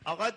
آقا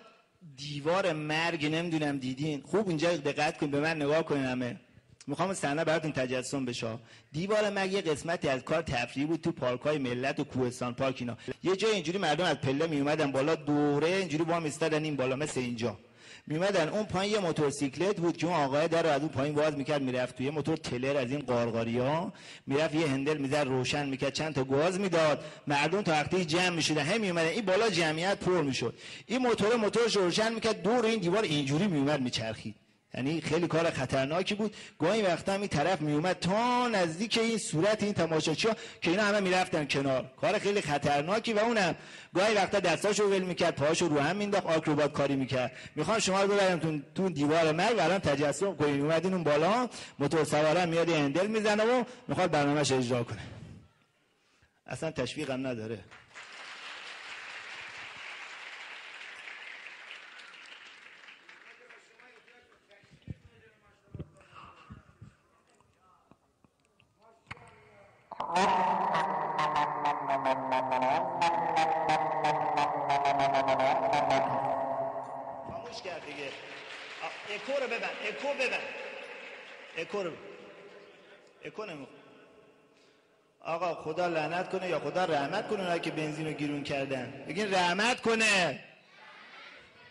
دیوار مرگ نمیدونم دیدین؟ خوب اینجا دقت کن، به من نگاه کنین همه. میخوام صحنه براتون تجسم بشه. دیوار مرگ یه قسمتی از کار تفریحی بود تو پارک‌های ملت و کوهستان پارک اینا. یه جای اینجوری مردم از پله می اومدن بالا، دوره اینجوری با میستادن این بالا مثل اینجا. میومدن اون پایین یه موتورسیکلت بود که اون آقای در از اون پایین باز میکرد میرفت توی موتور تلر از این قارقاریا، میرفت یه هندل میزد روشن میکرد چند تا گاز میداد، مردم تا وقتی جمع میشدن هم میومدن این بالا جمعیت پر میشد، این موتورش روشن میکرد دور این دیوار اینجوری میومد میچرخید. یعنی خیلی کار خطرناکی بود. گاهی وقتا این طرف میومد تا نزدیک این صورت این تماشاچی‌ها که اینا همه میرفتن کنار. کار خیلی خطرناکی. و اونم گاهی وقتا دستاشو ول میکرد، پاهاشو رو هم مینداخت، آکروبات کاری میکرد. میخوام شما رو ببرم تو دیوار مرگ، الان تجسم کنین اومدین اون بالا، موتور سواره میاد هندل میزنه و میخواد برنامه‌اش اجرا کنه. اصلا تشویقم نداره. خاموش کرد دیگه. اکو رو ببند، اکو نمیخواد. آقا خدا لعنت کنه یا خدا رحمت کنه اونایی که بنزین رو گیرون کردن. بگین رحمت کنه.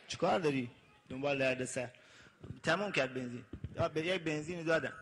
چیکار داری؟ دنبال دردسر. تموم کرد بنزین. به یک بنزینی دادن.